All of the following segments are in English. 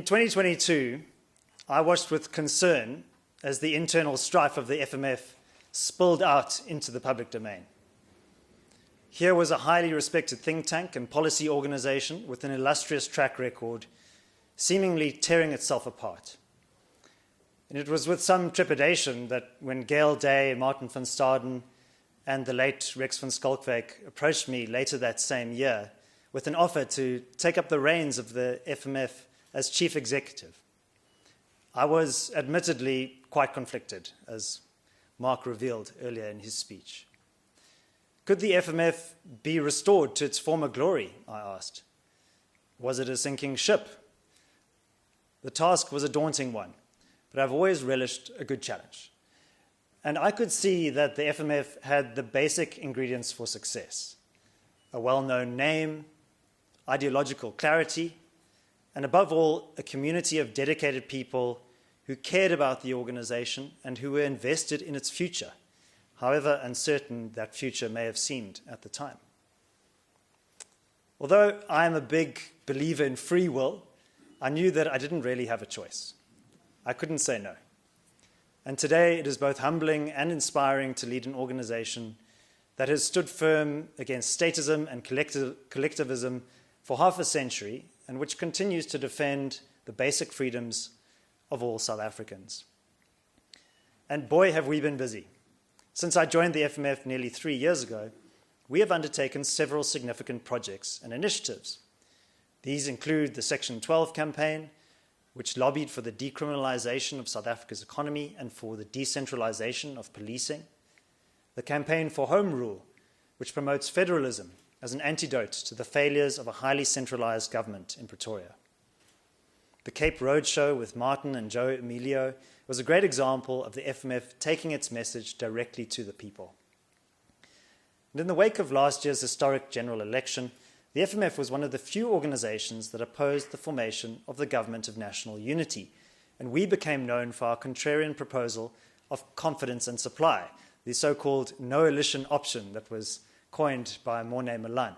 In 2022, I watched with concern as the internal strife of the FMF spilled out into the public domain. Here was a highly respected think tank and policy organization with an illustrious track record, seemingly tearing itself apart. And it was with some trepidation that when Gail Day, Martin van Staden, and the late Rex van Schalkwyk approached me later that same year with an offer to take up the reins of the FMF as chief executive. I was admittedly quite conflicted, as Mark revealed earlier in his speech. Could the FMF be restored to its former glory, I asked. Was it a sinking ship? The task was a daunting one, but I've always relished a good challenge. And I could see that the FMF had the basic ingredients for success: a well-known name, ideological clarity, and above all, a community of dedicated people who cared about the organization and who were invested in its future, however uncertain that future may have seemed at the time. Although I am a big believer in free will, I knew that I didn't really have a choice. I couldn't say no. And today it is both humbling and inspiring to lead an organization that has stood firm against statism and collectivism for half a century, and which continues to defend the basic freedoms of all South Africans. And boy, have we been busy. Since I joined the FMF nearly 3 years ago, we have undertaken several significant projects and initiatives. These include the Section 12 campaign, which lobbied for the decriminalization of South Africa's economy and for the decentralization of policing. The Campaign for Home Rule, which promotes federalism as an antidote to the failures of a highly centralized government in Pretoria. The Cape Roadshow with Martin and Joe Emilio was a great example of the FMF taking its message directly to the people. And in the wake of last year's historic general election, the FMF was one of the few organizations that opposed the formation of the Government of National Unity, and we became known for our contrarian proposal of confidence and supply, the so-called no-alition option that was coined by Morne Milan.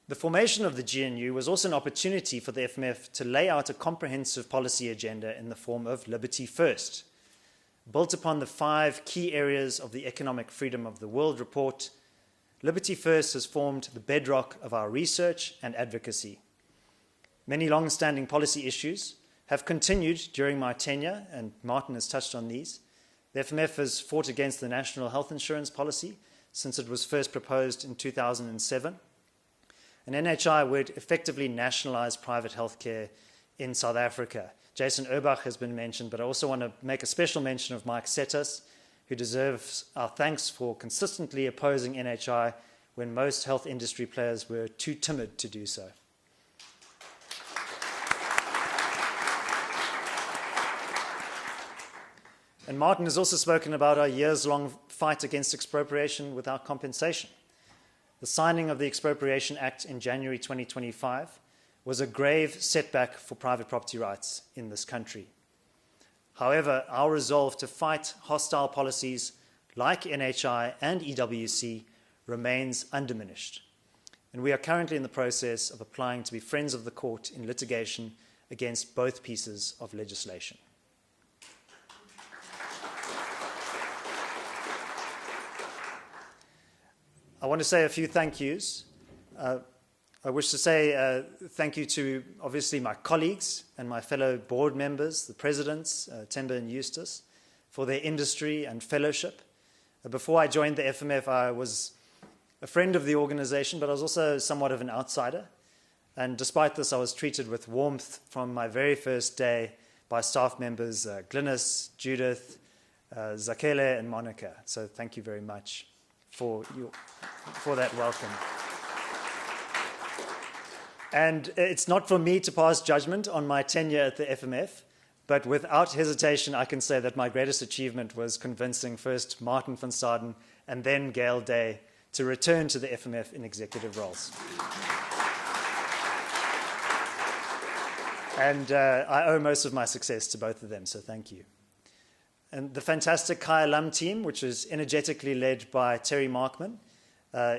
The formation of the GNU was also an opportunity for the FMF to lay out a comprehensive policy agenda in the form of Liberty First. Built upon the 5 key areas of the Economic Freedom of the World report, Liberty First has formed the bedrock of our research and advocacy. Many long-standing policy issues have continued during my tenure, and Martin has touched on these. The FMF has fought against the National Health Insurance Policy since it was first proposed in 2007. And NHI would effectively nationalize private healthcare in South Africa. Jason Urbach has been mentioned, but I also want to make a special mention of Mike Setas, who deserves our thanks for consistently opposing NHI when most health industry players were too timid to do so. And Martin has also spoken about our years-long fight against expropriation without compensation. The signing of the Expropriation Act in January 2025 was a grave setback for private property rights in this country. However, our resolve to fight hostile policies like NHI and EWC remains undiminished. And we are currently in the process of applying to be friends of the court in litigation against both pieces of legislation. I want to say a few thank yous. I wish to say thank you to, obviously, my colleagues and my fellow board members, the presidents, Themba and Eustace, for their industry and fellowship. Before I joined the FMF, I was a friend of the organization, but I was also somewhat of an outsider. And despite this, I was treated with warmth from my very first day by staff members Glynis, Judith, Zakele, and Monica. So thank you very much for that welcome. And it's not for me to pass judgment on my tenure at the FMF, but without hesitation, I can say that my greatest achievement was convincing first Martin van Staden and then Gail Day to return to the FMF in executive roles. And I owe most of my success to both of them, so thank you. And the fantastic Kai Alum team, which is energetically led by Terry Markman,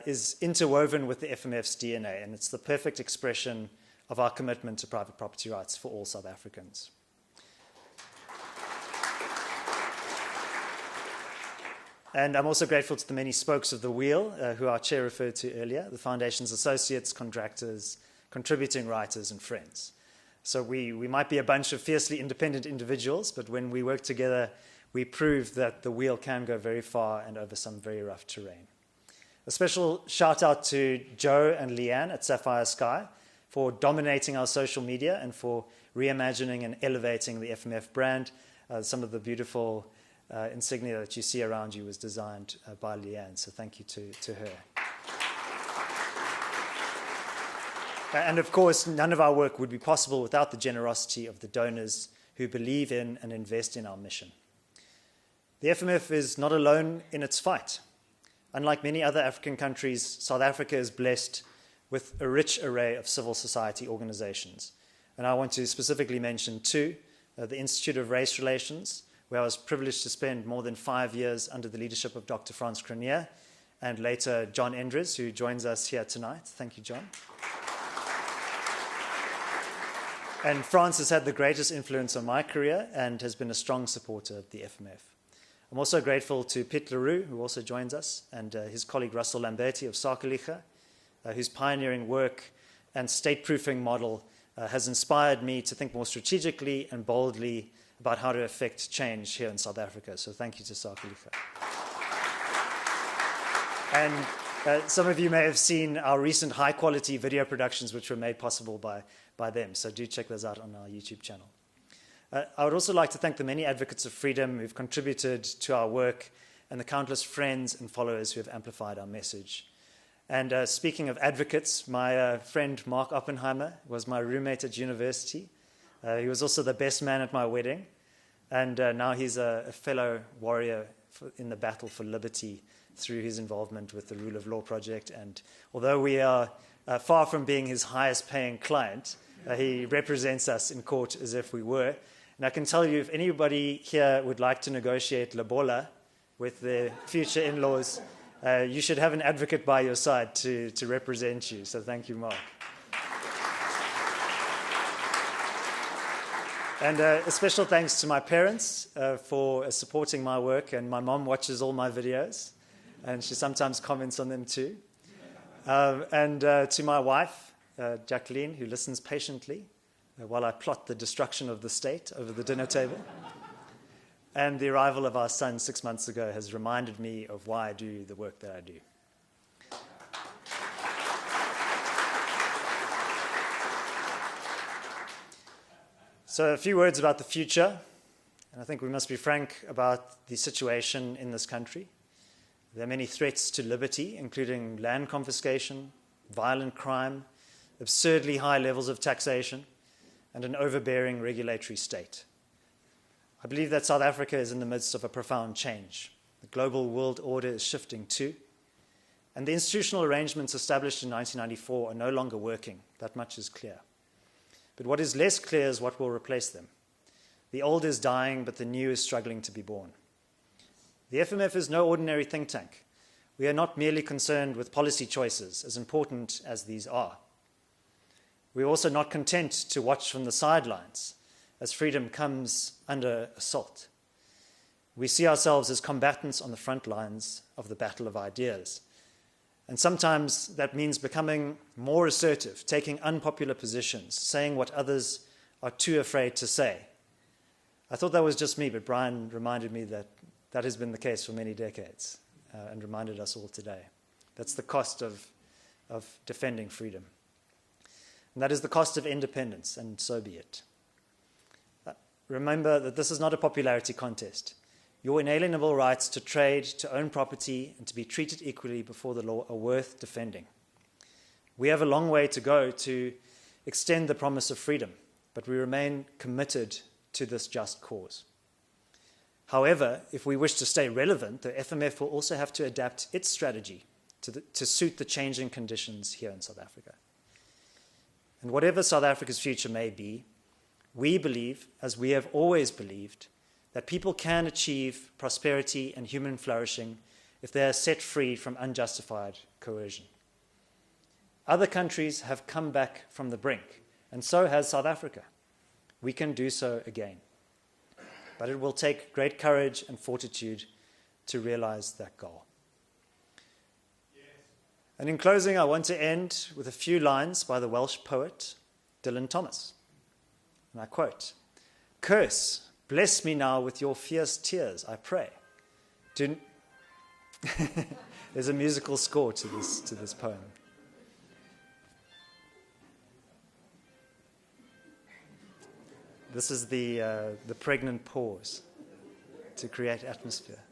is interwoven with the FMF's DNA, and it's the perfect expression of our commitment to private property rights for all South Africans. And I'm also grateful to the many spokes of the wheel who our chair referred to earlier, the Foundation's associates, contractors, contributing writers, and friends. So we might be a bunch of fiercely independent individuals, but when we work together, we prove that the wheel can go very far and over some very rough terrain. A special shout out to Joe and Leanne at Sapphire Sky for dominating our social media and for reimagining and elevating the FMF brand. Some of the beautiful insignia that you see around you was designed by Leanne, so thank you to her. And of course, none of our work would be possible without the generosity of the donors who believe in and invest in our mission. The FMF is not alone in its fight. Unlike many other African countries, South Africa is blessed with a rich array of civil society organizations. And I want to specifically mention two, the Institute of Race Relations, where I was privileged to spend more than 5 years under the leadership of Dr. Frans Cronje, and later John Endres, who joins us here tonight. Thank you, John. And Frans has had the greatest influence on my career and has been a strong supporter of the FMF. I'm also grateful to Piet Leroux, who also joins us, and his colleague Russell Lamberti of Sakeliga, whose pioneering work and state-proofing model has inspired me to think more strategically and boldly about how to affect change here in South Africa. So thank you to Sakeliga. And some of you may have seen our recent high-quality video productions, which were made possible by them. So do check those out on our YouTube channel. I would also like to thank the many advocates of freedom who've contributed to our work and the countless friends and followers who have amplified our message. And speaking of advocates, my friend Mark Oppenheimer was my roommate at university. He was also the best man at my wedding. And now he's a fellow warrior in the battle for liberty through his involvement with the Rule of Law Project. And although we are far from being his highest paying client, he represents us in court as if we were. And I can tell you, if anybody here would like to negotiate lobola with their future in-laws, you should have an advocate by your side to represent you. So thank you, Mark. And a special thanks to my parents for supporting my work. And my mom watches all my videos, and she sometimes comments on them too. And to my wife, Jacqueline, who listens patiently while I plot the destruction of the state over the dinner table. And the arrival of our son 6 months ago has reminded me of why I do the work that I do. So a few words about the future. And I think we must be frank about the situation in this country. There are many threats to liberty, including land confiscation, violent crime, absurdly high levels of taxation, and an overbearing regulatory state. I believe that South Africa is in the midst of a profound change. The global world order is shifting too, and the institutional arrangements established in 1994 are no longer working. That much is clear. But what is less clear is what will replace them. The old is dying, but the new is struggling to be born. The FMF is no ordinary think tank. We are not merely concerned with policy choices, as important as these are. We are also not content to watch from the sidelines as freedom comes under assault. We see ourselves as combatants on the front lines of the battle of ideas. And sometimes that means becoming more assertive, taking unpopular positions, saying what others are too afraid to say. I thought that was just me, but Brian reminded me that that has been the case for many decades and reminded us all today. That's the cost of defending freedom. And that is the cost of independence, and so be it. Remember that this is not a popularity contest. Your inalienable rights to trade, to own property, and to be treated equally before the law are worth defending. We have a long way to go to extend the promise of freedom, but we remain committed to this just cause. However, if we wish to stay relevant, the FMF will also have to adapt its strategy to suit the changing conditions here in South Africa. And whatever South Africa's future may be, we believe, as we have always believed, that people can achieve prosperity and human flourishing if they are set free from unjustified coercion. Other countries have come back from the brink, and so has South Africa. We can do so again. But it will take great courage and fortitude to realize that goal. And in closing, I want to end with a few lines by the Welsh poet Dylan Thomas. And I quote, "Curse, bless me now with your fierce tears, I pray. There's a musical score to this poem. This is the pregnant pause to create atmosphere.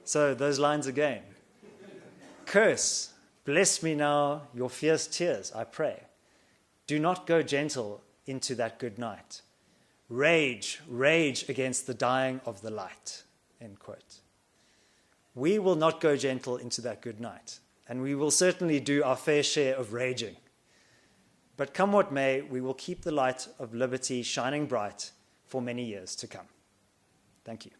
So those lines again. Curse, bless me now, your fierce tears, I pray. Do not go gentle into that good night. Rage, rage against the dying of the light." End quote. We will not go gentle into that good night, and we will certainly do our fair share of raging. But come what may, we will keep the light of liberty shining bright for many years to come. Thank you.